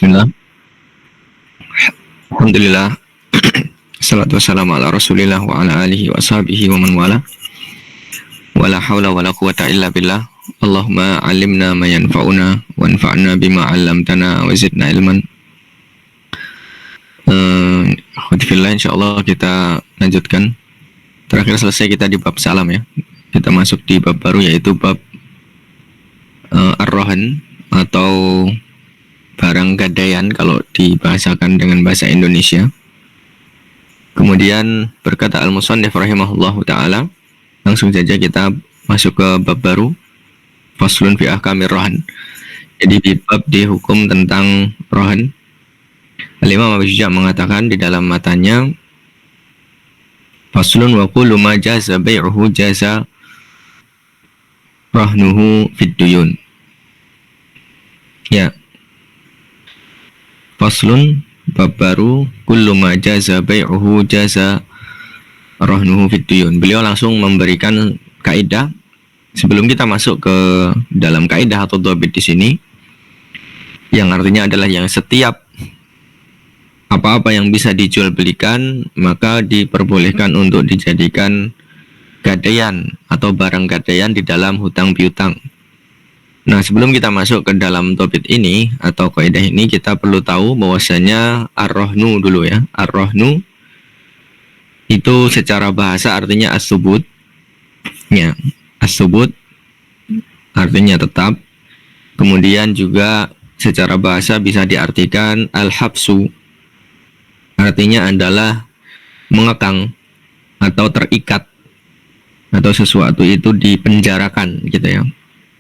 Bismillah. Alhamdulillah. Salatu wassalamu ala rasulillah wa ala alihi wa sahbihi wa man wala. Wala hawla wala quwata illa billah. Allahumma alimna ma yanfa'una wa anfa'na bima 'allamtana wa zidna ilman. Alhamdulillah, insyaallah kita lanjutkan. Terakhir selesai kita di bab salam ya. Kita masuk di bab baru yaitu bab ar-rahan atau barang gadaian kalau dibahasakan dengan bahasa Indonesia. Kemudian berkata al-musannif rahimahullahu ta'ala, langsung saja kita masuk ke bab baru, faslun fi ahkamir rahan. Jadi di bab di hukum tentang rahan, Al-Imam Abu Syuja mengatakan di dalam matanya, faslun wa kullu ma jaza bai'uhu jaza rahnuhu fid duyun. Ya, faslun bab baru, kullu ma jaza bai'uhu jaza rahnuhu fid duyun. Beliau langsung memberikan kaidah sebelum kita masuk ke dalam kaidah atau dhabit di sini, yang artinya adalah yang setiap apa-apa yang bisa dijual belikan maka diperbolehkan untuk dijadikan gadaian atau barang gadaian di dalam hutang piutang. Nah, sebelum kita masuk ke dalam topik ini atau kaidah ini, kita perlu tahu bahwasanya ar-rahnu dulu ya. Ar-rahnu itu secara bahasa artinya as-subut. Ya, as-subut artinya tetap. Kemudian juga secara bahasa bisa diartikan al-habsu. Artinya adalah mengekang atau terikat atau sesuatu itu dipenjarakan gitu ya.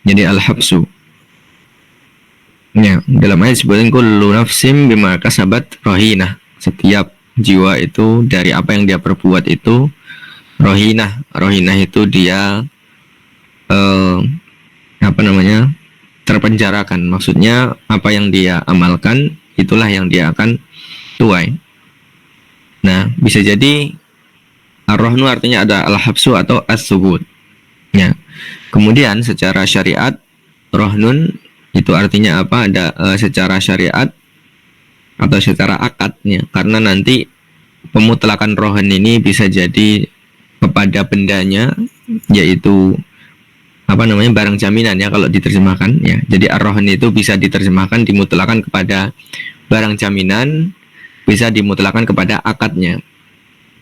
Jadi al-habsu. Ya, dalam ayat disebutkan kullu nafsim bima kasabat rahinah. Setiap jiwa itu dari apa yang dia perbuat itu rahinah. Rahinah itu dia terpenjarakan. Maksudnya apa yang dia amalkan itulah yang dia akan tuai. Nah, bisa jadi ar-rahnu artinya ada al-habsu atau as-subut. Ya. Kemudian secara syariat rahnun itu artinya apa? Ada secara syariat atau secara akadnya. Karena nanti pemutlakan rohan ini bisa jadi kepada bendanya, yaitu barang jaminan ya kalau diterjemahkan ya. Jadi ar-rahan itu bisa diterjemahkan dimutlakan kepada barang jaminan, bisa dimutlakan kepada akadnya.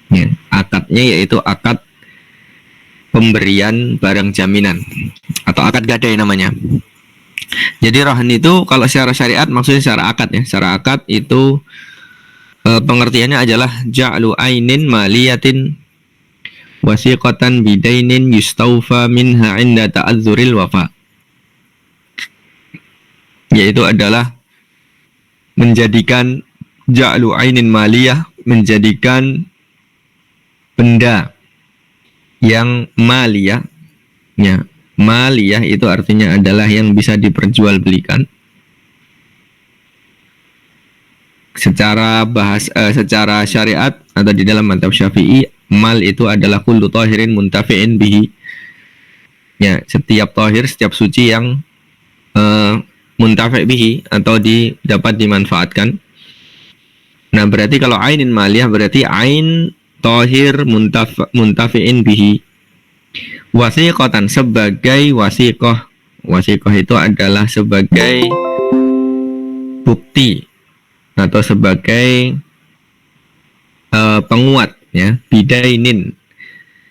Ya, akadnya yaitu akad pemberian barang jaminan atau akad gadai namanya. Jadi rahan itu kalau secara syariat maksudnya secara akad ya. Secara akad itu pengertiannya adalah ja'lu ainin maliyatin wasiqatan bidainin yustaufa minha inda ta'adzuril wafa. Yaitu adalah menjadikan ja'lu ainin maliyah, menjadikan benda yang maliyah ya. Maliyah itu artinya adalah yang bisa diperjualbelikan. Secara secara syariat atau di dalam mazhab Syafi'i, mal itu adalah kullu tahirin muntafi'in bihi. Ya, setiap tahir, setiap suci yang muntafi' bihi atau dapat dimanfaatkan. Nah, berarti kalau ainin maliyah berarti ain tahir muntafi'in bihi. Wasiqatan sebagai wasiqah. Wasiqah itu adalah sebagai bukti atau sebagai penguat ya, bidainin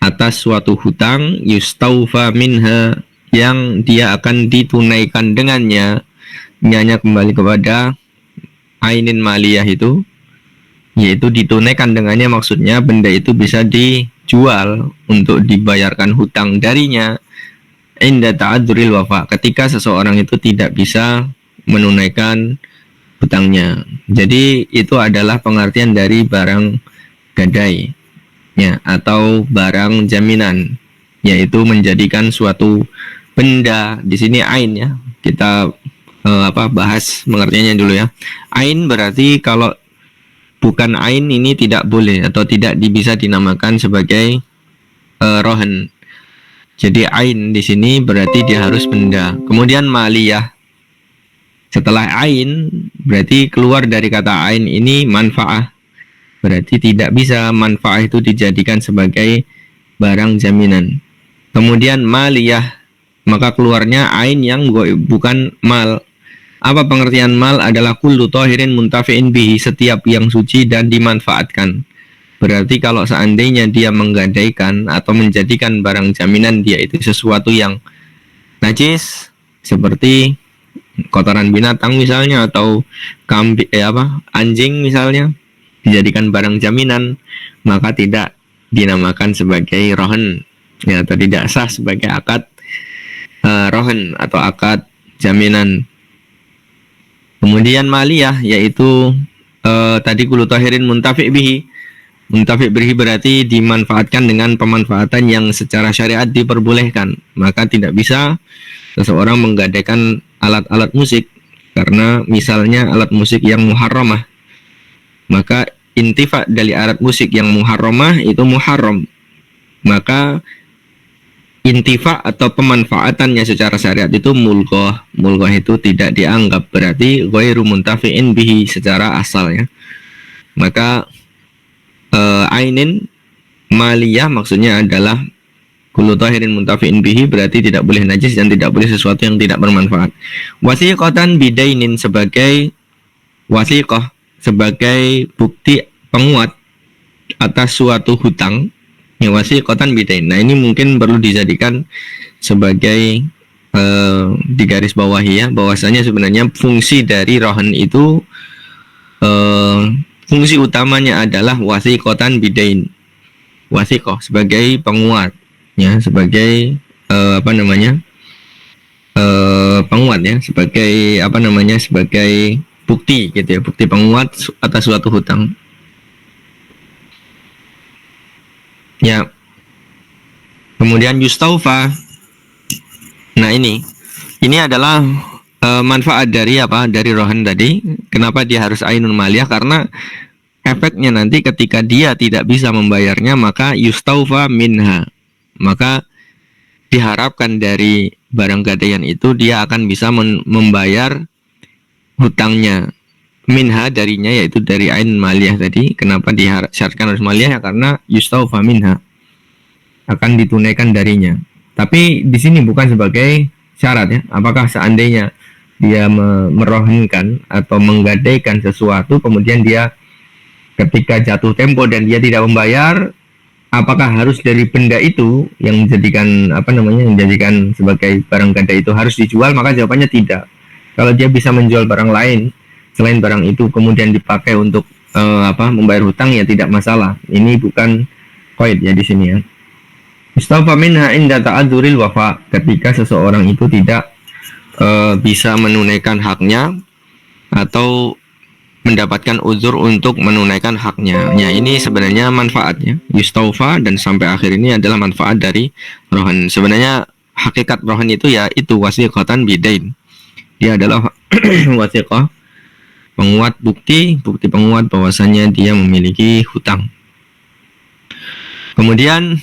atas suatu hutang yustaufa minha yang dia akan ditunaikan dengannya. Nyanya kembali kepada ainin maliyah itu, yaitu ditunaikan dengannya, maksudnya benda itu bisa dijual untuk dibayarkan hutang darinya inda ta'adzuril wafa, ketika seseorang itu tidak bisa menunaikan hutangnya. Jadi itu adalah pengertian dari barang gadai ya, atau barang jaminan, yaitu menjadikan suatu benda. Di sini ain ya, kita bahas pengertiannya dulu ya. Ain berarti kalau bukan ain ini tidak boleh atau tidak bisa dinamakan sebagai rohan. Jadi ain di sini berarti dia harus benda. Kemudian maliyah Setelah ain, berarti keluar dari kata ain ini manfaah. Berarti tidak bisa manfaah itu dijadikan sebagai barang jaminan. Kemudian maliyah, maka keluarnya ain yang bukan mal. Apa pengertian mal? Adalah kullu tahirin muntafi'in bihi, setiap yang suci dan dimanfaatkan. Berarti kalau seandainya dia menggadaikan atau menjadikan barang jaminan dia itu sesuatu yang najis, seperti kotoran binatang misalnya, atau anjing misalnya, dijadikan barang jaminan, maka tidak dinamakan sebagai rohen, ya, atau tidak sah sebagai akad rohen atau akad jaminan. Kemudian maliyah, yaitu tadi kullu tahirin muntafi' bihi. Muntafi' bihi berarti dimanfaatkan dengan pemanfaatan yang secara syariat diperbolehkan. Maka tidak bisa seseorang menggadaikan alat-alat musik, karena misalnya alat musik yang muharramah, maka intifa dari alat musik yang muharramah itu muharram. Maka intifa atau pemanfaatannya secara syariat itu mulghah. Mulghah itu tidak dianggap, berarti ghairu muntafi'in bihi secara asalnya. Maka ainin maliyah maksudnya adalah kullu tahirin muntafi'in bihi, berarti tidak boleh najis dan tidak boleh sesuatu yang tidak bermanfaat. Wasiqatan bidainin, sebagai wasiqah, sebagai bukti penguat atas suatu hutang. Ya, wasiqatan bidain. Nah, ini mungkin perlu dijadikan sebagai di garis bawahi, ya, bahwasanya sebenarnya fungsi dari rohan itu fungsi utamanya adalah wasiqatan bidain. Wasiqah sebagai penguat, ya, sebagai penguat, ya, sebagai sebagai bukti gitu, ya, bukti penguat atas suatu hutang. Ya. Kemudian yustaufa. Nah, ini adalah manfaat dari dari rohan tadi. Kenapa dia harus ainun maliyah? Karena efeknya nanti ketika dia tidak bisa membayarnya, maka yustaufa minha, maka diharapkan dari barang gadaian itu dia akan bisa membayar hutangnya. Minha, darinya, yaitu dari ain maliyah tadi. Kenapa disyaratkan harus maliyah? Ya, karena yustaufa minha, akan ditunaikan darinya. Tapi di sini bukan sebagai syarat, ya. Apakah seandainya dia merohankan atau menggadaikan sesuatu, kemudian dia ketika jatuh tempo dan dia tidak membayar, apakah harus dari benda itu yang menjadikan sebagai barang gadai itu harus dijual? Maka jawabannya tidak. Kalau dia bisa menjual barang lain selain barang itu kemudian dipakai untuk membayar hutang, ya tidak masalah. Ini bukan qaid, ya, di sini, ya. Mustafa minha inda ta'adzuril wafa, ketika seseorang itu tidak bisa menunaikan haknya atau mendapatkan uzur untuk menunaikan haknya. Ya, ini sebenarnya manfaatnya yustaufa, dan sampai akhir ini adalah manfaat dari rohan. Sebenarnya hakikat rohan itu, ya, itu wasiqatan bidain. Dia adalah wasiqah, penguat, bukti penguat bahwasanya dia memiliki hutang. Kemudian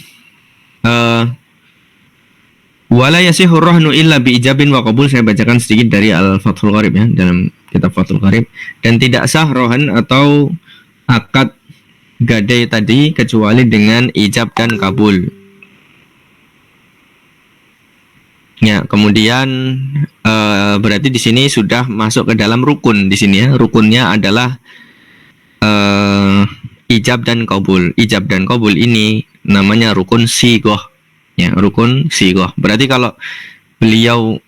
wala yasihu rahnu illa bi ijabin wa qabul. Saya bacakan sedikit dari Al-Fathul Qarib, ya, dalam kitab Fathul Qarib. Dan tidak sah rohan atau akad gadai tadi kecuali dengan ijab dan kabul. Ya, kemudian berarti di sini sudah masuk ke dalam rukun di sini, ya. Rukunnya adalah ijab dan kabul. Ijab dan kabul ini namanya rukun sigoh, ya, rukun sigoh. Berarti kalau beliau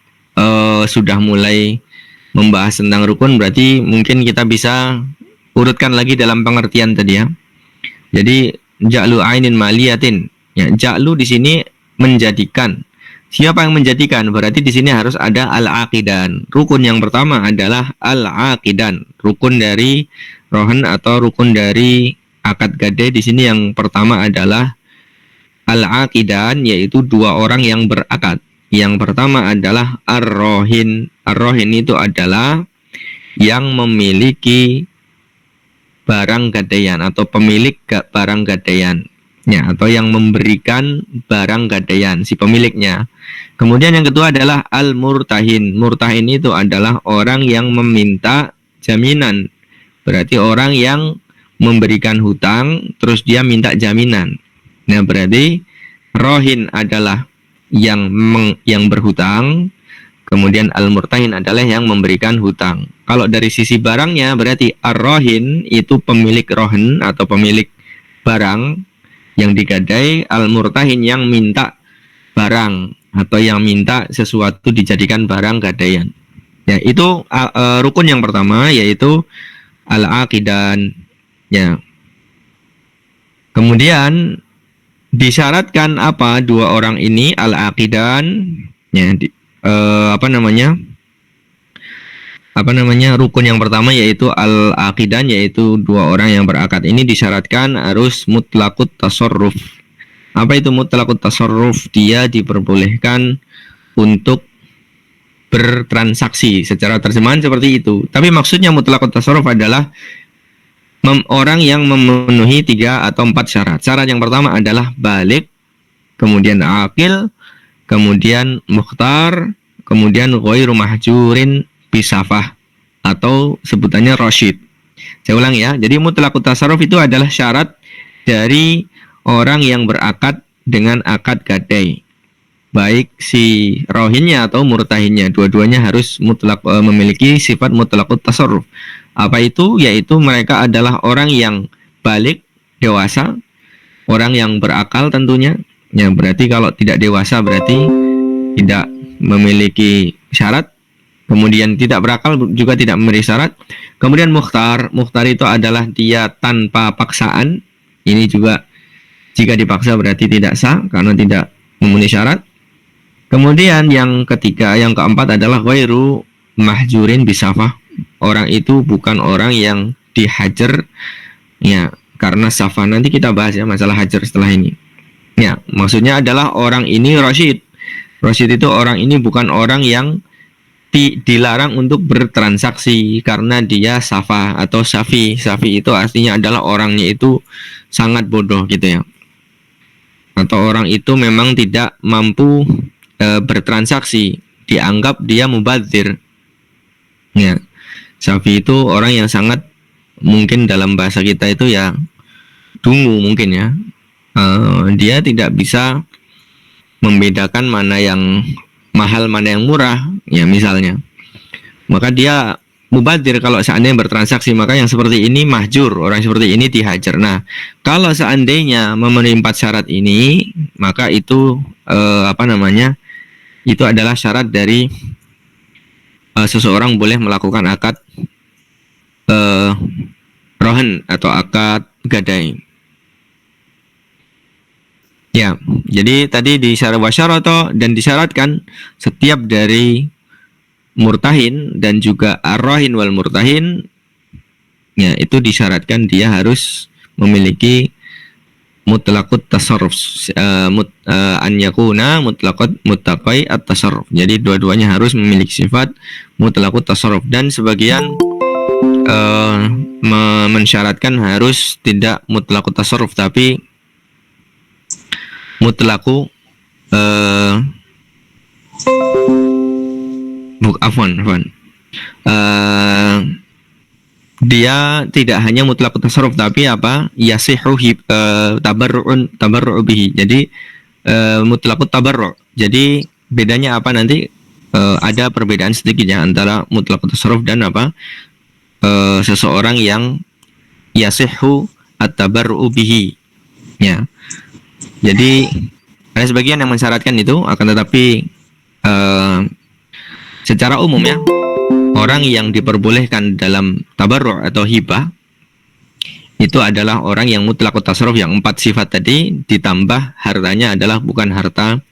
sudah mulai membahas tentang rukun, berarti mungkin kita bisa urutkan lagi dalam pengertian tadi, ya. Jadi ja'lu ainin maliyatin, ya, ja'lu di sini menjadikan. Siapa yang menjadikan? Berarti di sini harus ada al-aqidan. Rukun yang pertama adalah al-aqidan. Rukun dari rohan atau rukun dari akad gadai di sini yang pertama adalah al-aqidan, yaitu dua orang yang berakad. Yang pertama adalah ar-rohin. Ar-rohin itu adalah yang memiliki barang gadaian atau pemilik barang gadaian, ya, atau yang memberikan barang gadaian, si pemiliknya. Kemudian yang kedua adalah al-murtahin. Murtahin itu adalah orang yang meminta jaminan. Berarti orang yang memberikan hutang terus dia minta jaminan. Nah, berarti rohin adalah yang berhutang, kemudian al-murtahin adalah yang memberikan hutang. Kalau dari sisi barangnya berarti ar-rohin itu pemilik rohin atau pemilik barang yang digadai, al-murtahin yang minta barang atau yang minta sesuatu dijadikan barang gadaian. Ya, itu rukun yang pertama yaitu al-aqidan. Ya. Kemudian disyaratkan apa dua orang ini al-aqidan ya rukun yang pertama yaitu al-aqidan, yaitu dua orang yang berakad ini disyaratkan harus mutlaqut tasarruf. Apa itu mutlaqut tasarruf? Dia diperbolehkan untuk bertransaksi, secara terjemahan seperti itu. Tapi maksudnya mutlaqut tasarruf adalah orang yang memenuhi 3 atau 4 syarat. Syarat yang pertama adalah balik, kemudian aqil, kemudian mukhtar, kemudian ghairu mahjurin bisafah atau sebutannya rasyid. Saya ulang ya. Jadi mutlaqut tasarruf itu adalah syarat dari orang yang berakad dengan akad gadai. Baik si rohinnya atau murtahinnya, dua-duanya harus memiliki sifat mutlaqut tasarruf. Apa itu? Yaitu mereka adalah orang yang balik, dewasa, orang yang berakal tentunya. Ya, berarti kalau tidak dewasa berarti tidak memiliki syarat. Kemudian tidak berakal juga tidak memiliki syarat. Kemudian mukhtar itu adalah dia tanpa paksaan. Ini juga jika dipaksa berarti tidak sah karena tidak memenuhi syarat. Kemudian yang ketiga, yang keempat adalah ghairu mahjurin bisafah. Orang itu bukan orang yang dihajar ya karena safah. Nanti kita bahas ya masalah hajar setelah ini. Ya, maksudnya adalah orang ini rasyid. Rasyid itu orang ini bukan orang yang dilarang untuk bertransaksi karena dia safah atau safi. Safi itu artinya adalah orangnya itu sangat bodoh gitu ya. Atau orang itu memang tidak mampu bertransaksi, dianggap dia mubadzir. Ya. Safi itu orang yang sangat, mungkin dalam bahasa kita itu ya dungu mungkin ya. Dia tidak bisa membedakan mana yang mahal mana yang murah ya misalnya, maka dia mubadzir kalau seandainya bertransaksi. Maka yang seperti ini mahjur, orang seperti ini dihajar. Nah, kalau seandainya memenuhi 4 syarat ini, maka itu itu adalah syarat dari seseorang boleh melakukan akad rohan atau akad gadai. Ya, jadi tadi dan disyaratkan setiap dari murtahin dan juga ar-rahin wal murtahin, ya itu disyaratkan dia harus memiliki mutlaqut tasarruf, an yakuna mutlaqat muttaqai at-tasarruf. Jadi dua-duanya harus memiliki sifat mutlaqut tasarruf, dan sebagian mensyaratkan harus tidak mutlaqut tasarruf tapi mutlaqu dia tidak hanya mutlaqut tasarruf tapi yasihu tabarru'u bihi. Jadi mutlaqut tabarru'. Jadi bedanya apa nanti? Ada perbedaan sedikitnya antara mutlaqut tasarruf dan seseorang yang yasihu at-tabarru'u bihi. Ya. Jadi ada sebagian yang mensyaratkan itu, akan tetapi secara umum ya, orang yang diperbolehkan dalam tabarru' atau hibah itu adalah orang yang mutlaqut tasarruf yang 4 sifat tadi, ditambah hartanya adalah bukan harta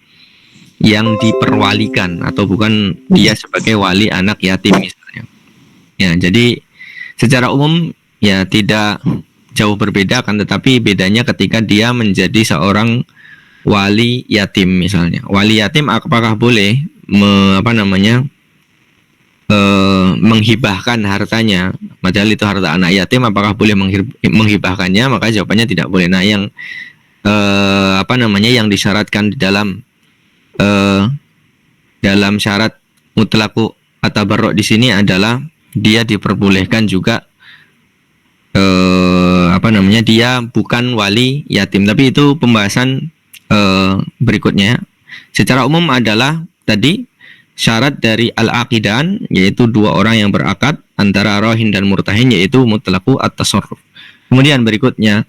yang diperwalikan atau bukan dia sebagai wali anak yatim misalnya. Ya, jadi secara umum ya tidak jauh berbeda, kan, tetapi bedanya ketika dia menjadi seorang wali yatim misalnya. Wali yatim apakah boleh menghibahkan hartanya, padahal itu harta anak yatim, apakah boleh menghibahkannya? Maka jawabannya tidak boleh. Nah, yang yang disyaratkan di dalam dalam syarat mutlaqu at-tabarru' di sini adalah dia diperbolehkan juga dia bukan wali yatim, tapi itu pembahasan berikutnya. Secara umum adalah tadi syarat dari al-aqidan, yaitu dua orang yang berakad antara rahin dan murtahin, yaitu mutlaqu at-tasarruf. Kemudian berikutnya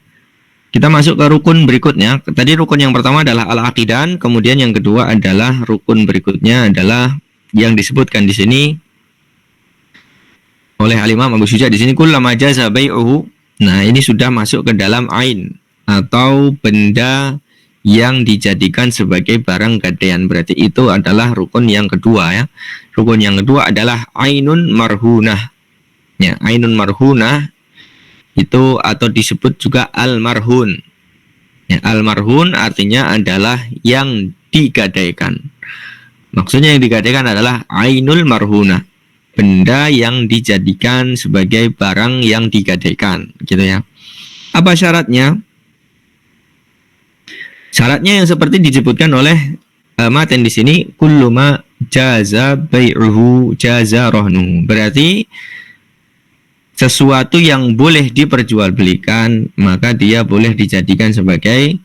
kita masuk ke rukun berikutnya. Tadi rukun yang pertama adalah al-aqidan, kemudian yang kedua adalah rukun berikutnya adalah yang disebutkan di sini oleh Al-Imam Abu Syuja di sini, kullama jaza bai'uhu. Nah, ini sudah masuk ke dalam ain atau benda yang dijadikan sebagai barang gadaian. Berarti itu adalah rukun yang kedua ya. Rukun yang kedua adalah ainun marhunah. Ya, ainun marhunah itu atau disebut juga al-marhun. Ya, al-marhun artinya adalah yang digadaikan. Maksudnya yang digadaikan adalah ainul marhunah, benda yang dijadikan sebagai barang yang digadaikan, gitu ya. Apa syaratnya? Syaratnya yang seperti disebutkan oleh maten di sini, kullu ma jaza bai'uhu jaza rahnuhu. Berarti sesuatu yang boleh diperjualbelikan maka dia boleh dijadikan sebagai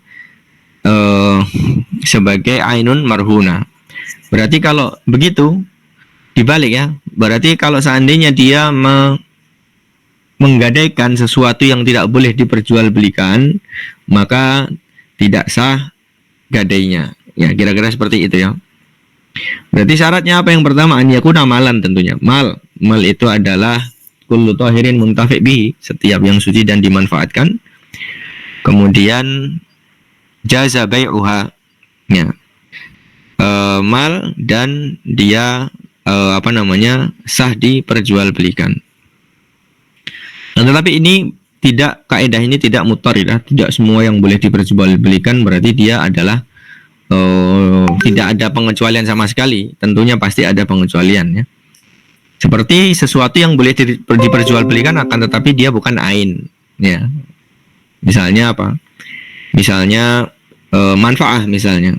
ainun marhuna. Berarti kalau begitu dibalik ya. Berarti kalau seandainya dia menggadaikan sesuatu yang tidak boleh diperjualbelikan, maka tidak sah gadainya. Ya, kira-kira seperti itu ya. Berarti syaratnya apa yang pertama? An yakuna malan tentunya. Mal itu adalah kullu tahirin muntafi' bihi, setiap yang suci dan dimanfaatkan. Kemudian jaza bai'uha, ya. Mal dan dia sah diperjualbelikan. Nah, tetapi ini tidak, kaidah ini tidak mutaridah, tidak semua yang boleh diperjualbelikan berarti dia adalah tidak ada pengecualian sama sekali. Tentunya pasti ada pengecualian ya. Seperti sesuatu yang boleh diperjualbelikan akan tetapi dia bukan ain ya. Misalnya apa? Misalnya manfaah misalnya.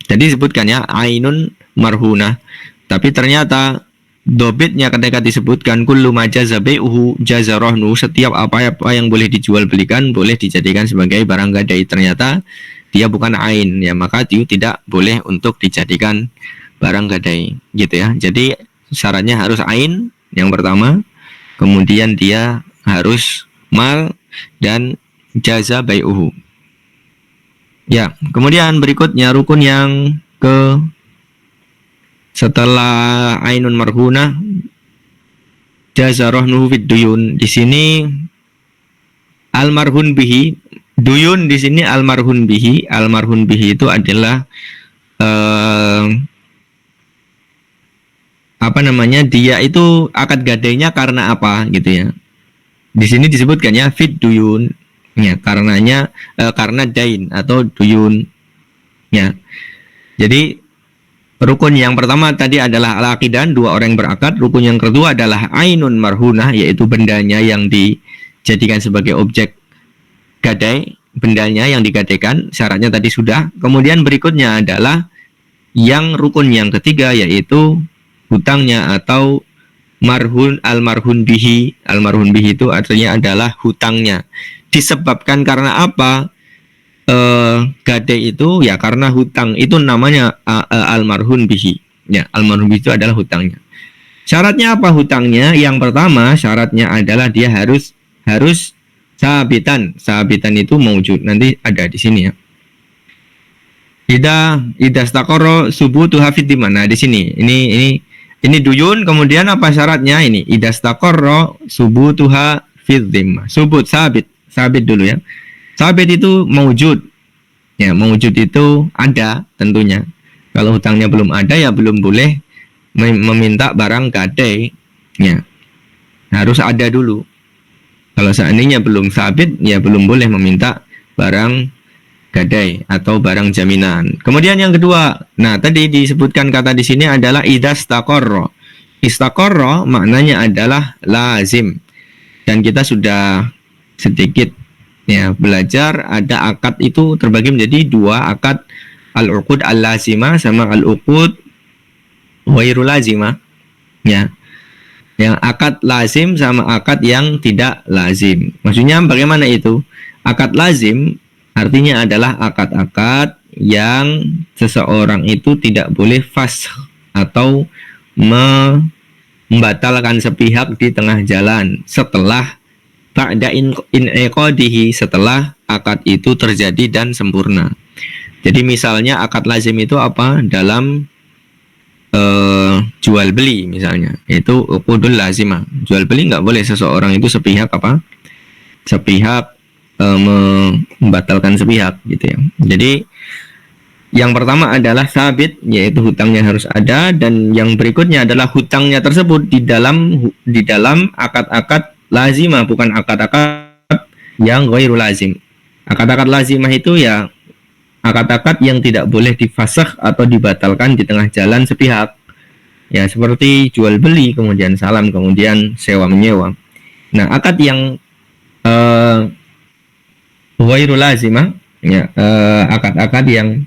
Jadi disebutkan ya ainun marhunah, tapi ternyata dobitnya ketika disebutkan kullu ma jaza bai'uhu jaza rahnu, setiap apa yang boleh dijual belikan boleh dijadikan sebagai barang gadai, ternyata dia bukan ain ya, maka dia tidak boleh untuk dijadikan barang gadai gitu ya. Jadi syaratnya harus ain yang pertama, kemudian dia harus mal dan jaza bai'uhu. Ya, kemudian berikutnya rukun yang ke setelah ainun marhunah jaza rahnuhu fid duyun. Di sini almarhun bihi, duyun di sini almarhun bihi. Almarhun bihi itu adalah dia itu akad gadainya karena apa gitu ya. Di sini disebutkan ya fid duyun. Ya, karena dain atau duyun. Ya. Jadi rukun yang pertama tadi adalah al-aqidan, dua orang yang berakad. Rukun yang kedua adalah ainun marhunah, yaitu bendanya yang dijadikan sebagai objek gadai, bendanya yang digadaikan, syaratnya tadi sudah. Kemudian berikutnya adalah yang rukun yang ketiga, yaitu hutangnya atau marhun, almarhun bihi. Almarhun bihi itu artinya adalah hutangnya. Disebabkan karena apa? Gadai itu ya karena hutang, itu namanya almarhun bihi. Ya, almarhun bihi itu adalah hutangnya. Syaratnya apa hutangnya? Yang pertama syaratnya adalah dia harus sabitan. Sabitan itu mewujud. Nanti ada di sini ya. Ida staqarra subutuha fi dimana di sini. Ini duyun, kemudian apa syaratnya ini? Ida staqarra subutuha fi dimma. Subut sabit dulu ya. Sabit itu mewujud. Ya, mewujud itu ada tentunya. Kalau hutangnya belum ada ya belum boleh meminta barang gadai. Ya. Harus ada dulu. Kalau seandainya belum sabit ya belum boleh meminta barang gadai atau barang jaminan. Kemudian yang kedua, nah tadi disebutkan kata di sini adalah idastaqarra. Istaqarra maknanya adalah lazim. Dan kita sudah sedikit ya belajar ada akad itu terbagi menjadi dua, akad al-uqud al-lazimah sama al-uqud ghairu lazimah. Ya. Yang akad lazim sama akad yang tidak lazim. Maksudnya bagaimana itu? Akad lazim artinya adalah akad-akad yang seseorang itu tidak boleh fasakh atau membatalkan sepihak di tengah jalan setelah ba'da in'iqadihi, setelah akad itu terjadi dan sempurna. Jadi misalnya akad lazim itu apa? Dalam jual beli misalnya, itu uqudul lazimah. Jual beli nggak boleh seseorang itu sepihak apa? Sepihak membatalkan sepihak gitu ya. Jadi yang pertama adalah sabit, yaitu hutangnya harus ada, dan yang berikutnya adalah hutangnya tersebut di dalam akad-akad lazimah, bukan akad-akad yang ghairu lazim. Akad-akad lazimah itu ya akad-akad yang tidak boleh difasakh atau dibatalkan di tengah jalan sepihak. Ya, seperti jual beli, kemudian salam, kemudian sewa menyewa. Nah, akad yang ghairu lazimah, ya, akad-akad yang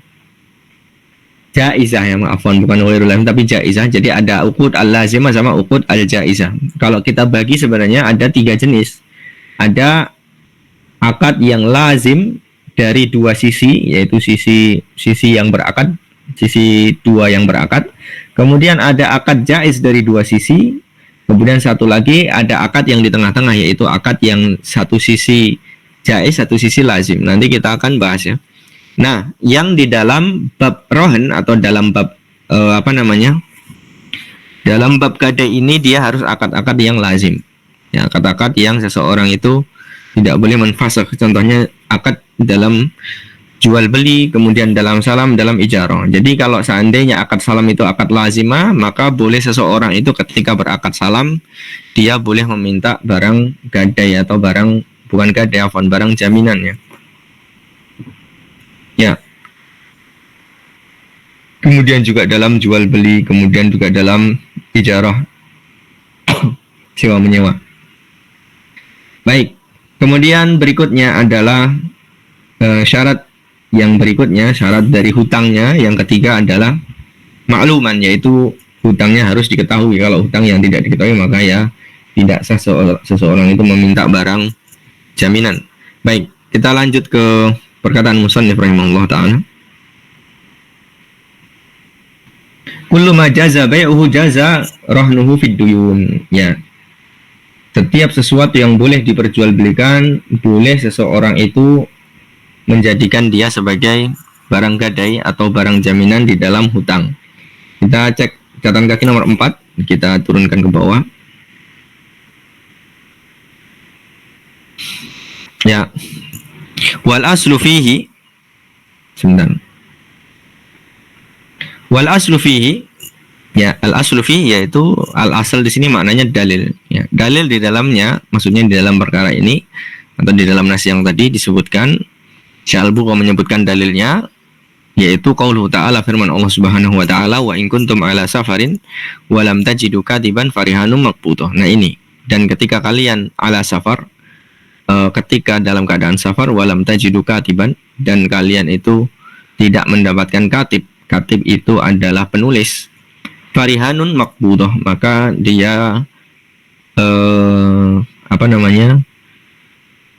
jaizah, ya maafkan, bukan ghairu lazimah tapi jaizah. Jadi ada uqud al-lazimah sama uqud al-jaizah. Kalau kita bagi sebenarnya ada 3 jenis. Ada akad yang lazim dari 2 sisi, yaitu sisi yang berakad, sisi 2 yang berakad. Kemudian ada akad jaiz dari 2 sisi. Kemudian satu lagi ada akad yang di tengah-tengah, yaitu akad yang satu sisi jaiz, satu sisi lazim. Nanti kita akan bahas ya. Nah, yang di dalam bab rohan atau dalam bab dalam bab gadai ini dia harus akad-akad yang lazim. Ya, akad-akad yang seseorang itu tidak boleh menfasakh. Contohnya akad dalam jual beli, kemudian dalam salam, dalam ijarah. Jadi kalau seandainya akad salam itu akad lazimah, maka boleh seseorang itu ketika berakad salam dia boleh meminta barang gadai atau barang, bukan gadai, barang jaminan ya. Ya. Kemudian juga dalam jual beli, kemudian juga dalam ijarah, sewa menyewa. Baik. Kemudian berikutnya adalah syarat yang berikutnya, syarat dari hutangnya. Yang ketiga adalah makluman, yaitu hutangnya harus diketahui. Kalau hutang yang tidak diketahui maka ya tidak sah seseorang itu meminta barang jaminan. Baik, kita lanjut ke perkataan musannif rahimahullah ta'ala. Kullu ma jaza bai'uhu jaza rahnuhu fid duyun. Ya. Setiap sesuatu yang boleh diperjualbelikan, boleh seseorang itu menjadikan dia sebagai barang gadai atau barang jaminan di dalam hutang. Kita cek catatan kaki nomor 4, kita turunkan ke bawah. Ya. Wal aslu fihi, sebentar. Wal aslu fihi, ya, al aslu fihi yaitu al asal di sini maknanya dalil. Ya, dalil di dalamnya, maksudnya di dalam perkara ini atau di dalam nas yang tadi disebutkan, Syalbuqa menyebutkan dalilnya, yaitu qauluhu ta'ala, firman Allah Subhanahu wa ta'ala, wa in kuntum ala safarin wa lam tajidu katiban farihanum maqbudah. Nah ini, dan ketika kalian ala safar, ketika dalam keadaan safar, wa lam tajidu katiban, dan kalian itu tidak mendapatkan katib. Katib itu adalah penulis. Farihanun maqbudah, maka dia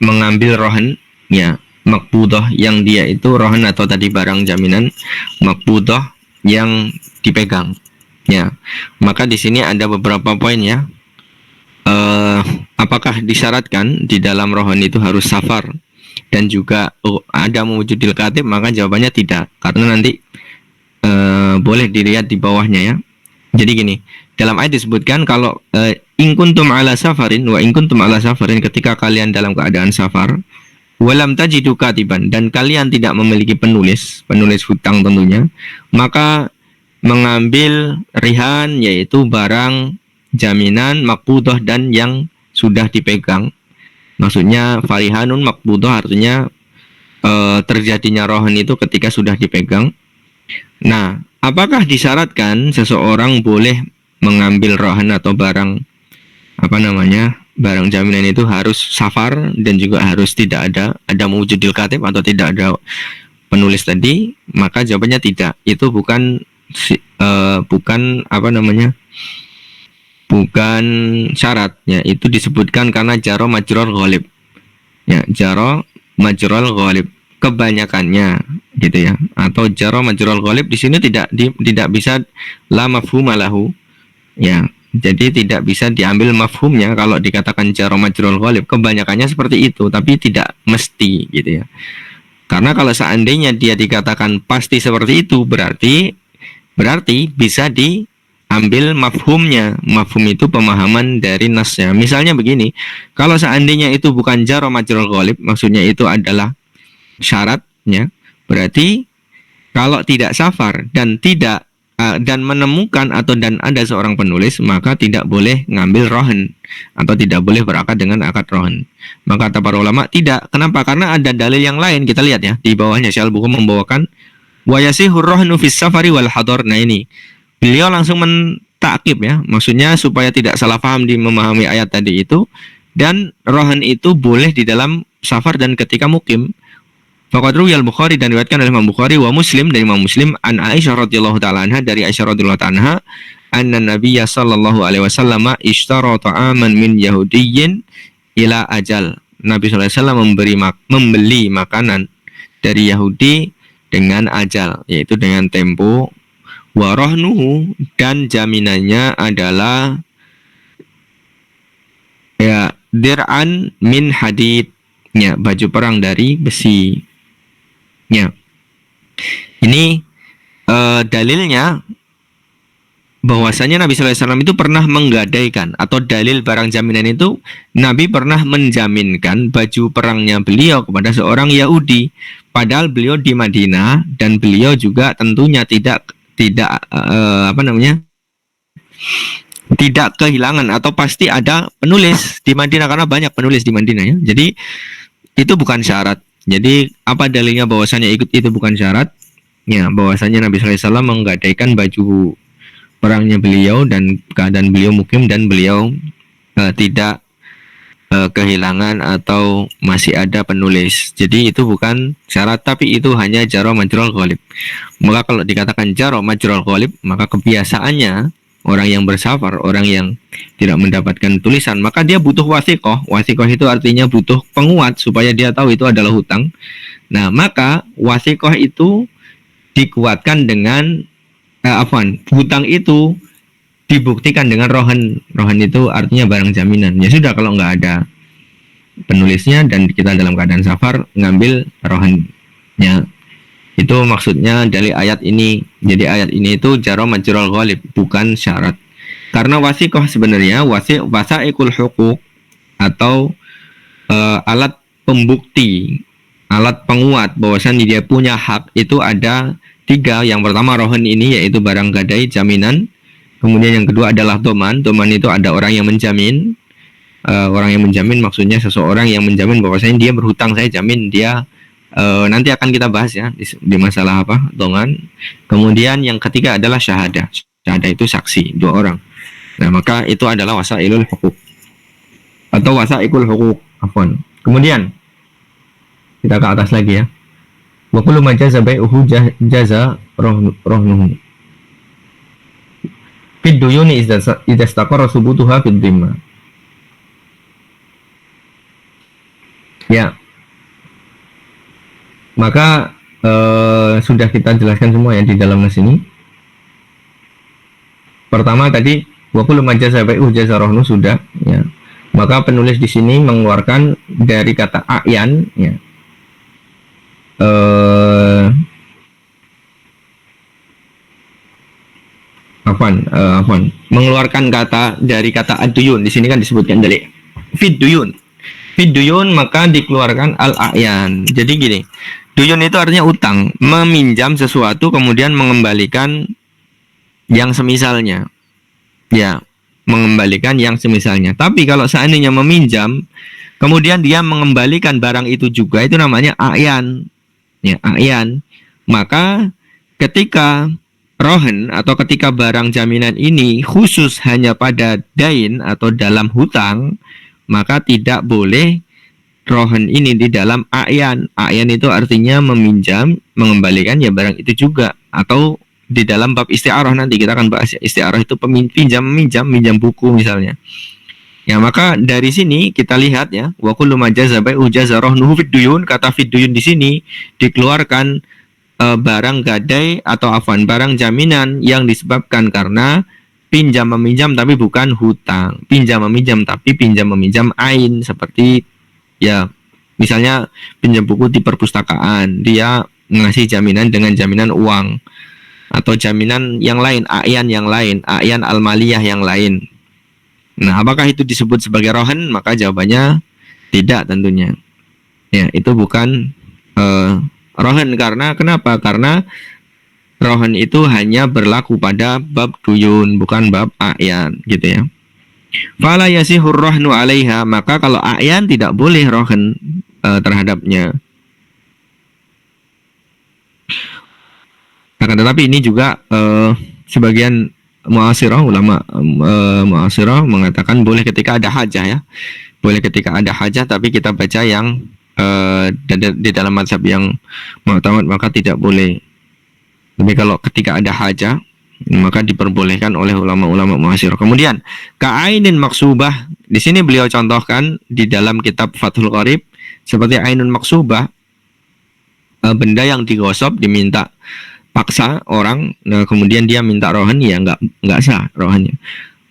mengambil rohan, ya, maqbudah yang dia itu rohan atau tadi barang jaminan, maqbudah yang dipegang. Ya, maka di sini ada beberapa poin ya. Apakah disyaratkan di dalam rohan itu harus safar dan juga ada mewujudil katib? Maka jawabannya tidak, karena nanti boleh dilihat di bawahnya ya. Jadi gini, dalam ayat disebutkan kalau in kuntum ala safarin wa in kuntum ala safarin, ketika kalian dalam keadaan safar, walam tajidu katiban, dan kalian tidak memiliki penulis hutang tentunya, maka mengambil rihan, yaitu barang jaminan maqbudah dan yang sudah dipegang. Maksudnya farihanun maqbudah artinya terjadinya rohan itu ketika sudah dipegang. Nah, apakah disyaratkan seseorang boleh mengambil rohan atau barang barang jaminan itu harus safar dan juga harus tidak ada mewujudil katib atau tidak ada penulis tadi? Maka jawabannya tidak. Itu bukan bukan apa namanya, bukan syarat ya, itu disebutkan karena jaro majrur ghalib ya, jaro majrur ghalib kebanyakannya gitu ya, atau jaro majrur ghalib di sini tidak bisa la mafhuma lahu ya, jadi tidak bisa diambil mafhumnya kalau dikatakan jaro majrur ghalib, kebanyakannya seperti itu tapi tidak mesti gitu ya. Karena kalau seandainya dia dikatakan pasti seperti itu, berarti bisa diambil mafhumnya. Mafhum itu pemahaman dari nasnya. Misalnya begini, kalau seandainya itu bukan jaro majrur ghalib, maksudnya itu adalah syaratnya, berarti kalau tidak safar dan tidak dan menemukan atau dan ada seorang penulis, maka tidak boleh ngambil rohan atau tidak boleh berakad dengan akad rohan. Maka kata para ulama tidak. Kenapa? Karena ada dalil yang lain. Kita lihat ya, di bawahnya Syekh Al-Bukhari membawakan wa yasihur rohnu fis safari wal hadar. Nah ini beliau langsung mentakib ya, maksudnya supaya tidak salah paham di memahami ayat tadi itu, dan rohan itu boleh di dalam safar dan ketika mukim. Faqad ruwiyal Bukhari, dan diriwayatkan oleh Imam Bukhari wa Muslim, dari Imam Muslim, an Aisyah radhiyallahu taala anha, dari Aisyah radhiyallahu taala anha, anna Nabiyya sallallahu alaihi wasallam ishtara ta'aman min Yahudiyyin ila ajal. Nabi sallallahu alaihi wasallam membeli makanan dari Yahudi dengan ajal, yaitu dengan tempo. Wa rahnuhu, dan jaminannya adalah ya dir'an min hadid, ya baju perang dari besi. Ya. Ini dalilnya bahwasanya Nabi sallallahu alaihi wasallam itu pernah menggadaikan, atau dalil barang jaminan itu Nabi pernah menjaminkan baju perangnya beliau kepada seorang Yahudi, padahal beliau di Madinah dan beliau juga tentunya tidak tidak kehilangan, atau pasti ada penulis di Madinah karena banyak penulis di Madinah ya. Jadi itu bukan syarat. Jadi apa dalilnya bahwasanya itu bukan syarat? Ya, bahwasanya Nabi sallallahu alaihi wasallam menggadaikan baju perangnya beliau dan keadaan beliau mukim dan beliau tidak kehilangan atau masih ada penulis. Jadi itu bukan syarat, tapi itu hanya jaro majrur ghalib. Maka kalau dikatakan jaro majrur ghalib, maka kebiasaannya orang yang bersafar, orang yang tidak mendapatkan tulisan, maka dia butuh wasiqah. Wasiqah itu artinya butuh penguat supaya dia tahu itu adalah hutang. Nah, maka wasiqah itu dikuatkan dengan hutang itu dibuktikan dengan rohan. Rohan itu artinya barang jaminan. Ya sudah, kalau nggak ada penulisnya dan kita dalam keadaan safar, ngambil rohannya. Itu maksudnya dari ayat ini. Jadi ayat ini itu jaro majrur ghalib, bukan syarat. Karena wasiqah sebenarnya wasaiqul huquq, atau alat pembukti, alat penguat bahwasannya dia punya hak, itu ada 3. Yang pertama rohan ini, yaitu barang gadai jaminan. Kemudian yang kedua adalah doman. Doman itu ada orang yang menjamin. Orang yang menjamin maksudnya seseorang yang menjamin bahwasanya dia berhutang, saya jamin dia. Nanti akan kita bahas ya di masalah apa doman. Kemudian yang ketiga adalah syahadah. Syahadah itu saksi 2 orang. Nah, maka itu adalah wasailul huquq atau wasaikul huquq, afwan. Kemudian kita ke atas lagi ya. Wa kullu ma jaza bai'uhu jaza rahnuhu. Fid duyuni idza istaqarra subutuha fid dhimma. Ya. Maka sudah kita jelaskan semua ya di dalam nas ini. Pertama tadi wa kullu ma jaza bai'uhu jaza rahnu sudah ya. Maka penulis di sini mengeluarkan dari kata a'yan ya. Mengeluarkan kata dari kata ad-duyun. Di sini kan disebutkan dari fid duyun. Fid duyun, maka dikeluarkan al-a'yan. Jadi gini, duyun itu artinya utang, meminjam sesuatu kemudian mengembalikan yang semisalnya. Ya, mengembalikan yang semisalnya. Tapi kalau seandainya meminjam kemudian dia mengembalikan barang itu juga, itu namanya a'yan. Ya, a'yan. Maka ketika rohan atau ketika barang jaminan ini khusus hanya pada dain atau dalam hutang, maka tidak boleh rohan ini di dalam a'yan. A'yan itu artinya meminjam, mengembalikan ya barang itu juga, atau di dalam bab isti'arah nanti kita akan bahas ya. Isti'arah itu minjam buku misalnya. Ya, maka dari sini kita lihat ya, wa kullu ma jaza bai'u jaza rahnuhu fid duyun. Kata fid duyun di sini dikeluarkan barang gadai atau barang jaminan yang disebabkan karena pinjam meminjam tapi bukan hutang. Pinjam meminjam tapi pinjam meminjam ain, seperti ya misalnya pinjam buku di perpustakaan, dia ngasih jaminan dengan jaminan uang atau jaminan yang lain, a'yan al-maliyah yang lain. Nah, apakah itu disebut sebagai rohan? Maka jawabannya tidak tentunya. Ya, itu bukan rohan. Karena kenapa? Karena rohan itu hanya berlaku pada bab duyun, bukan bab a'yan, gitu ya. Fala yasihur rohnu 'alaiha, maka kalau a'yan tidak boleh rohan terhadapnya. Akan tetapi ini juga sebagian mu'asirah, ulama mu'asirah mengatakan boleh ketika ada hajah ya. Boleh ketika ada hajah, tapi kita baca yang di dalam mazhab yang mu'tamad maka tidak boleh. Tapi kalau ketika ada hajah maka diperbolehkan oleh ulama-ulama mu'asirah. Kemudian ka'ainin maksubah, di sini beliau contohkan di dalam kitab Fathul Qarib seperti ainun maksubah, benda yang digosok diminta paksa orang, nah kemudian dia minta rohan, ya nggak sah rohannya.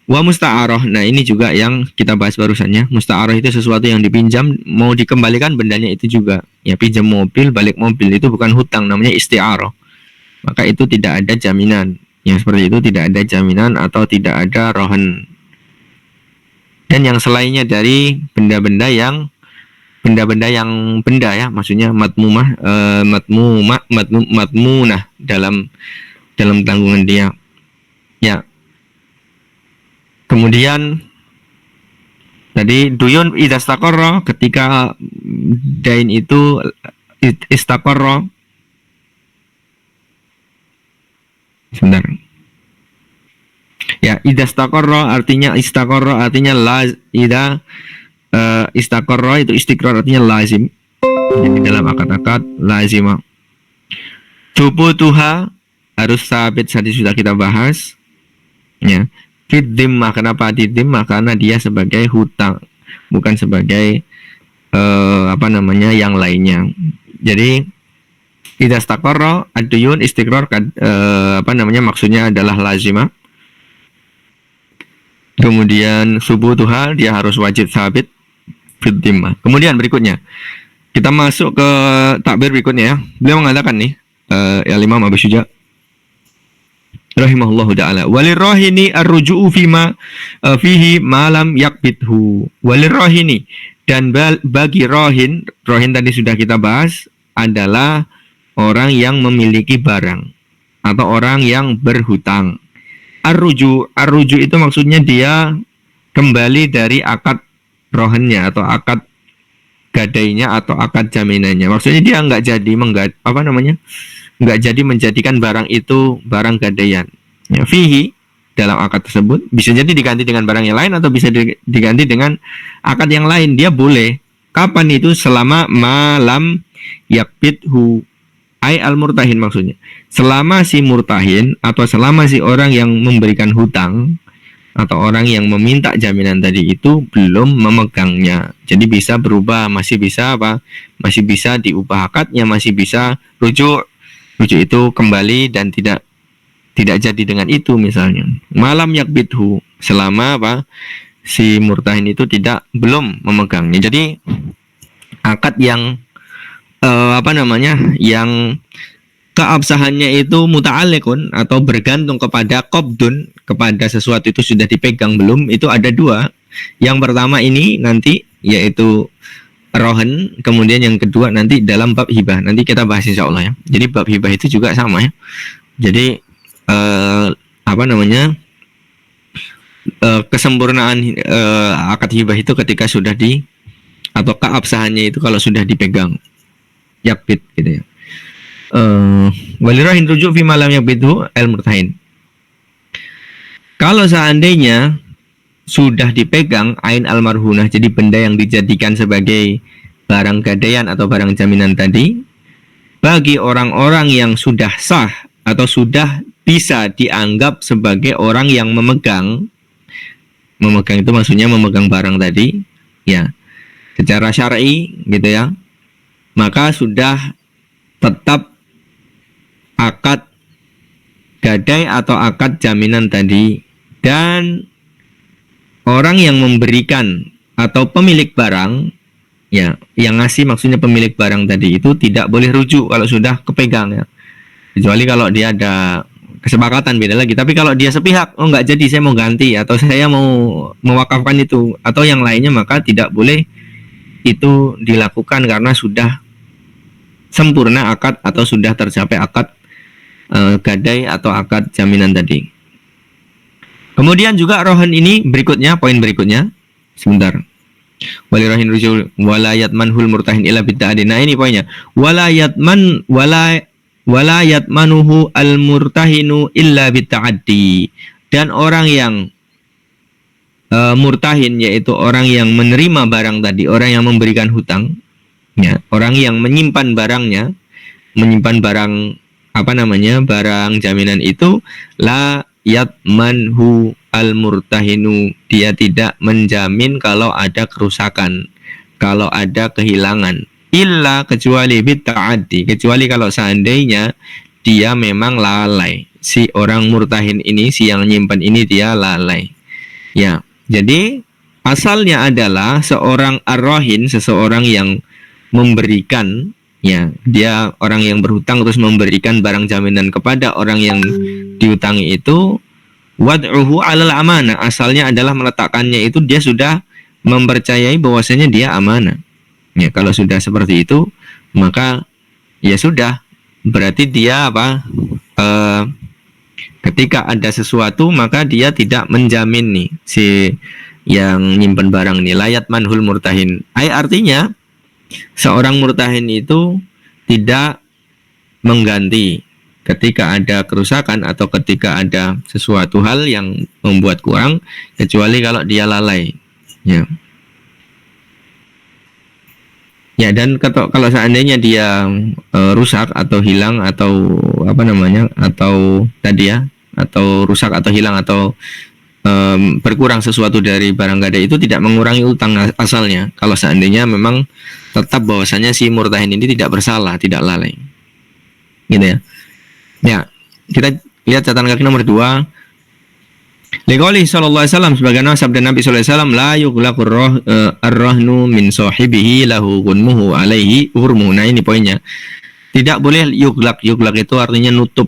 Wa musta'arah, nah ini juga yang kita bahas barusannya. Musta'arah itu sesuatu yang dipinjam mau dikembalikan bendanya itu juga. Ya pinjam mobil balik mobil itu bukan hutang, namanya isti'arah. Maka itu tidak ada jaminan. Yang seperti itu tidak ada jaminan atau tidak ada rohan. Dan yang selainnya dari benda-benda yang benda ya, maksudnya matmunah dalam tanggungan dia. Ya. Kemudian tadi duyun idza istaqarra, ketika dain itu istaqarra. Sebentar. Ya, idza istaqarra artinya la idza istaqarra itu istiqrar artinya lazim. Jadi dalam akad-akad lazimah. Thubutuha harus sabit, tadi sudah kita bahas. Ya. Fid dhimmah, kenapa di dhimmah? Karena dia sebagai hutang, bukan sebagai yang lainnya. Jadi idza istaqarra ad-duyun istiqrar maksudnya adalah lazimah. Kemudian subutuha dia harus wajib sabit fid dhimmah. Kemudian berikutnya kita masuk ke takbir berikutnya ya. Beliau mengatakan nih Imam Abu Syuja rahimahullahu taala, walirrahini ar-ruju'u fihi ma lam yaqbidhu. Walirrahini, dan bagi rohin tadi sudah kita bahas, adalah orang yang memiliki barang atau orang yang berhutang. Ar-ruju itu maksudnya dia kembali dari akad rohannya atau akad gadainya atau akad jaminannya. Maksudnya dia nggak jadi menjadikan barang itu barang gadaian. Ya, fihi, dalam akad tersebut bisa jadi diganti dengan barang yang lain atau bisa diganti dengan akad yang lain. Dia boleh. Kapan itu? Selama malam yakbidhu, ai al-murtahin, maksudnya selama si murtahin atau selama si orang yang memberikan hutang atau orang yang meminta jaminan tadi itu belum memegangnya. Jadi bisa berubah, masih bisa diubah akadnya, masih bisa rujuk itu kembali dan tidak jadi dengan itu misalnya. Malam yakbidhu, selama si murtahin itu belum memegangnya. Jadi akad yang yang keabsahannya itu muta'alliqun atau bergantung kepada qabdun, kepada sesuatu itu sudah dipegang belum, itu ada dua. Yang pertama ini nanti yaitu rohan, kemudian yang kedua nanti dalam bab hibah. Nanti kita bahas insyaallah ya. Jadi bab hibah itu juga sama ya. Jadi kesempurnaan akad hibah itu ketika sudah atau keabsahannya itu kalau sudah dipegang. Yakbid gitu ya. Walirahin rujuk fi malam yakbidhu al-murtahin. Kalau seandainya sudah dipegang ain al-marhunah, jadi benda yang dijadikan sebagai barang gadaian atau barang jaminan tadi, bagi orang-orang yang sudah sah atau sudah bisa dianggap sebagai orang yang memegang itu maksudnya memegang barang tadi, ya, secara syar'i gitu ya, maka sudah tetap akad gadai atau akad jaminan tadi. Dan orang yang memberikan atau pemilik barang, ya, yang ngasih maksudnya pemilik barang tadi itu tidak boleh rujuk kalau sudah kepegang, ya, kecuali kalau dia ada kesepakatan beda lagi. Tapi kalau dia sepihak, oh nggak jadi, saya mau ganti atau saya mau mewakafkan itu atau yang lainnya, maka tidak boleh itu dilakukan karena sudah sempurna akad atau sudah tercapai akad gadai atau akad jaminan tadi. Kemudian juga rohan ini berikutnya, poin berikutnya, sebentar. Walirahin rujul walayat manhul murtahin ila bitta'adi. Nah ini poinnya. Walayat manuhu al murtahinu illa bitta'adi. Dan orang yang murtahin, yaitu orang yang menerima barang tadi, orang yang memberikan hutang, ya, orang yang menyimpan barangnya, menyimpan barang barang jaminan itu, la yatmanhu al murtahinu, dia tidak menjamin kalau ada kerusakan, kalau ada kehilangan, illa kecuali bitta'addi, kecuali kalau seandainya dia memang lalai, si orang murtahin ini, si yang nyimpan ini dia lalai, ya. Jadi asalnya adalah seorang arrohin, seseorang yang memberikan, ya, dia orang yang berhutang terus memberikan barang jaminan kepada orang yang dihutangi itu, wad'uhu alal amanah, asalnya adalah meletakkannya itu dia sudah mempercayai bahwasanya dia amanah. Ya, kalau sudah seperti itu, maka ya sudah, berarti dia ketika ada sesuatu maka dia tidak menjamin nih si yang nyimpen barang nih, layat manhul murtahin. Artinya seorang murtahin itu tidak mengganti ketika ada kerusakan atau ketika ada sesuatu hal yang membuat kurang, kecuali kalau dia lalai, ya. Ya, dan kalau seandainya dia rusak atau hilang atau atau tadi ya, atau rusak atau hilang atau berkurang sesuatu dari barang gadai, itu tidak mengurangi utang asalnya. Kalau seandainya memang tetap bahwasanya si murtahin ini tidak bersalah, tidak lalai, gitu ya. Ya, kita lihat catatan kaki nomor 2. Liqauli sallallahu alaihi wasallam, sebagaimana sabda Nabi sallallahu alaihi wasallam, la yughlaqur ar-rahnu min sahibihi lahu gunmuhu alaihi hurmuhu. Nah ini poinnya. Tidak boleh yughlaq. Yughlaq itu artinya nutup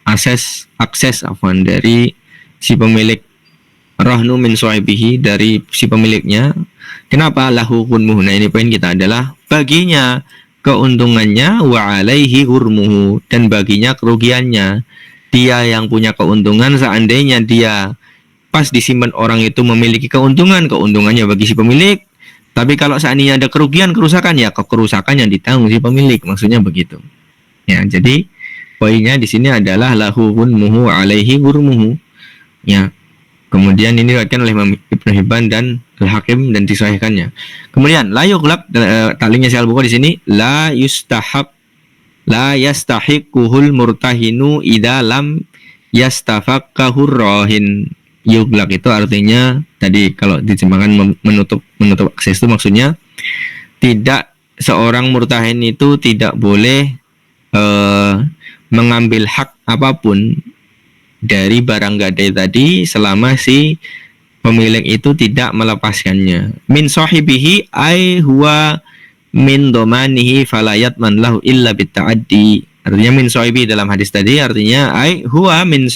akses dari si pemilik rahnu min sahibihi, dari si pemiliknya. Kenapa lahu gunmuhu? Nah ini poin kita adalah baginya keuntungannya, wa alaihi hurmuhu, dan baginya kerugiannya. Dia yang punya keuntungan seandainya dia pas disimpan orang itu memiliki keuntungannya bagi si pemilik. Tapi kalau seandainya ada kerusakan, ya kerusakan yang ditanggung si pemilik, maksudnya begitu. Ya, jadi poinnya di sini adalah lahu gunmuhu alaihi hurmuhu. Ya. Kemudian ini diriwayatkan oleh Imam Ibnu Hibban dan Al-Hakim dan disahihkannya. Kemudian la yughlaq, taklingnya Syekh Al-Bukhari di sini, la yastahiquhul murtahinu idza lam yastafaqahur rahin. Yughlaq itu artinya tadi kalau diterjemahkan menutup akses, itu maksudnya tidak, seorang murtahin itu tidak boleh mengambil hak apapun dari barang gadai tadi selama si pemilik itu tidak melepaskannya. Min sahibihi ay huwa min domanihi falayat man lahu illa bitta'addi. Artinya min sahibi dalam hadis tadi artinya ay huwa min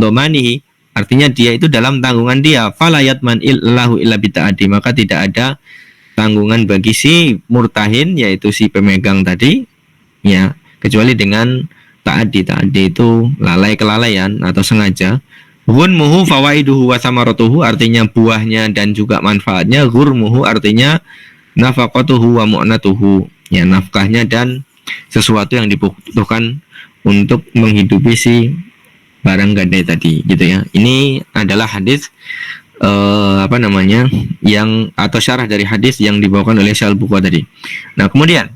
domanihi, artinya dia itu dalam tanggungan dia, falayat man lahu illa bitta'addi, maka tidak ada tanggungan bagi si murtahin, yaitu si pemegang tadi, ya, kecuali dengan ta'addi. Ta'addi itu kelalaian atau sengaja. Ghunmuhu fawaiduhu wa samaratuhu, artinya buahnya dan juga manfaatnya. Ghurmuhu artinya nafaqatuhu wa mu'natuhu, ya, nafkahnya dan sesuatu yang dibutuhkan untuk menghidupi si barang gadai tadi, gitu ya. Ini adalah hadis yang atau syarah dari hadis yang dibawakan oleh Syekh Al-Bukhari tadi. Nah, kemudian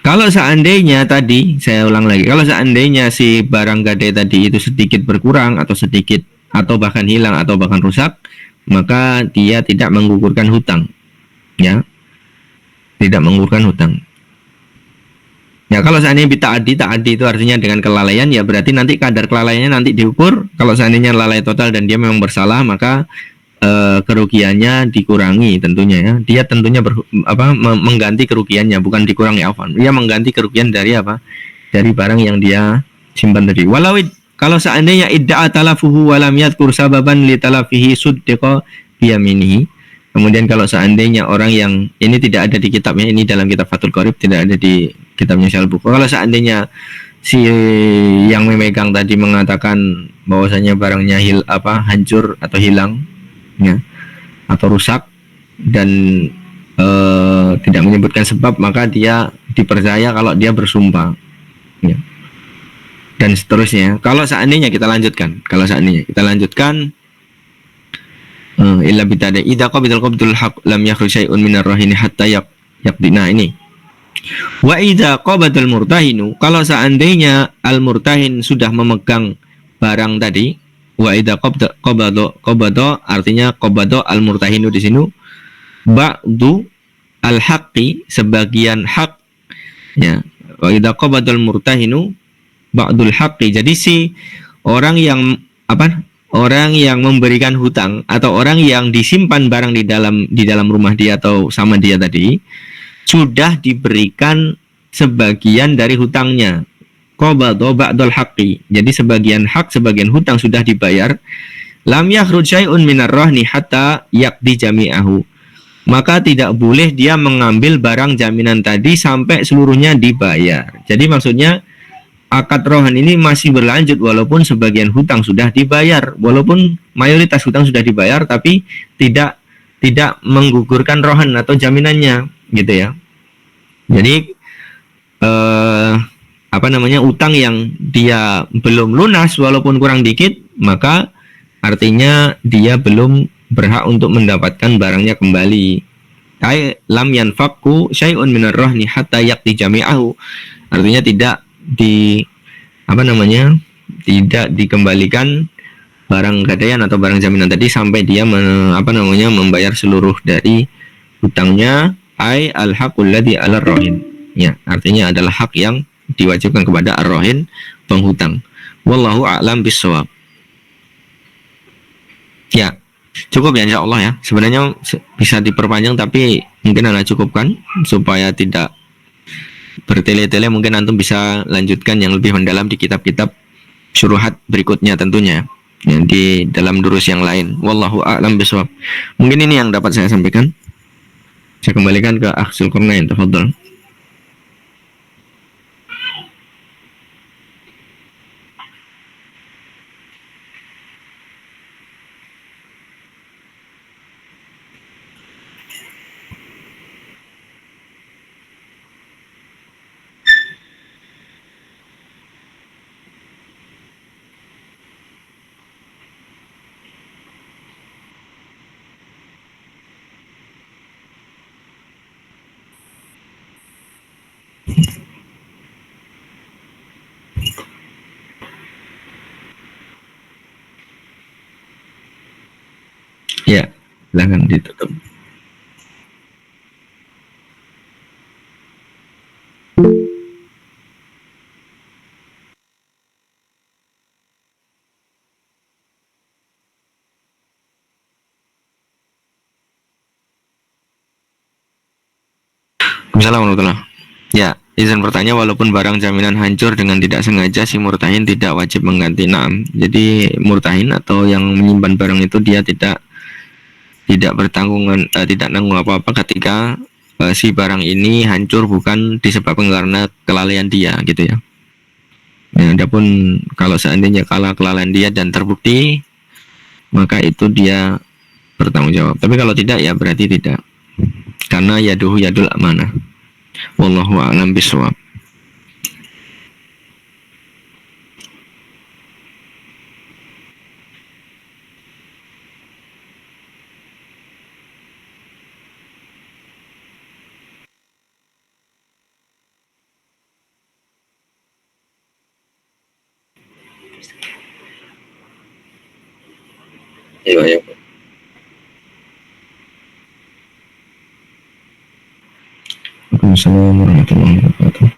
Kalau seandainya tadi, saya ulang lagi, kalau seandainya si barang gadai tadi itu sedikit berkurang atau sedikit atau bahkan hilang atau bahkan rusak, maka dia tidak menggugurkan hutang, ya, tidak menggugurkan hutang. Ya kalau seandainya taadi itu artinya dengan kelalaian, ya berarti nanti kadar kelalaiannya nanti diukur. Kalau seandainya lalai total dan dia memang bersalah, maka kerugiannya dikurangi tentunya ya. Dia tentunya mengganti kerugiannya, bukan dikurangi afan. Dia mengganti kerugian dari apa? Dari barang yang dia simpan tadi. Kalau seandainya idda'a talafuhu wa lam yadhkur sababan li talafihi suddiqa biyaminihi. Kemudian kalau seandainya orang yang ini tidak ada di kitabnya, ini dalam kitab Fathul Qorib, tidak ada di kitabnya Syarh Bukhari. Kalau seandainya si yang memegang tadi mengatakan bahwasanya barangnya hancur atau hilang, ya, atau rusak dan tidak menyebutkan sebab, maka dia dipercaya kalau dia bersumpah, ya, dan seterusnya. Kalau seandainya kita lanjutkan illa bitada idza qabidal qabdul haq lam yakhruj syai'un minar rahini hatta yaqdina ini. Wa idza qabadal murtahinu, kalau seandainya al murtahin sudah memegang barang tadi, wa idza qabado artinya qabado al murtahinu di sini ba'du al haqqi, sebagian hak, ya. Wa idza qabadal murtahinu ba'dul haqqi, jadi si orang yang orang yang memberikan hutang atau orang yang disimpan barang di dalam rumah dia atau sama dia tadi sudah diberikan sebagian dari hutangnya. Qabadha ba'dal haqqi, jadi sebagian hak, sebagian hutang sudah dibayar. Lam yakhruj syai'un minar rahni hatta yaqdi jami'ahu, maka tidak boleh dia mengambil barang jaminan tadi sampai seluruhnya dibayar. Jadi maksudnya akad rohan ini masih berlanjut walaupun sebagian hutang sudah dibayar, walaupun mayoritas hutang sudah dibayar, tapi tidak menggugurkan rohan atau jaminannya, gitu ya. Jadi utang yang dia belum lunas walaupun kurang dikit, maka artinya dia belum berhak untuk mendapatkan barangnya kembali. Ai lam yanfaqu syai'un minar rahni hatta yaqdi jami'ahu, artinya tidak tidak dikembalikan barang gadaian atau barang jaminan tadi sampai dia membayar seluruh dari hutangnya. Ai al haqqul ladzi 'ala rahin, ya, artinya adalah hak yang diwajibkan kepada ar-rahin, penghutang. Wallahu a'lam bissawab. Ya, cukup ya insyaallah ya. Sebenarnya bisa diperpanjang tapi mungkin Anda cukupkan supaya tidak bertele-tele. Mungkin antum bisa lanjutkan yang lebih mendalam di kitab-kitab syuruhat berikutnya tentunya, ya, di dalam durus yang lain. Wallahu a'lam bishawab. Mungkin ini yang dapat saya sampaikan. Saya kembalikan ke Akhsul Qurnain, tafadhol. Ya, silakan ditutup. Assalamualaikum warahmatullahi wabarakatuh. Ya, izin bertanya, walaupun barang jaminan hancur dengan tidak sengaja, si murtahin tidak wajib mengganti. Naam. Jadi murtahin atau yang menyimpan barang itu dia tidak bertanggungan, tidak nanggung apa-apa ketika si barang ini hancur bukan disebabkan karena kelalaian dia, gitu ya. Nah, adapun kalau seandainya kelalaian dia dan terbukti, maka itu dia bertanggung jawab. Tapi kalau tidak, ya berarti tidak. Karena yaduhu yadul amanah. Wallahu a'lam bishawab. Iya, iya. Waalaikumsalam warahmatullahi wabarakatuh.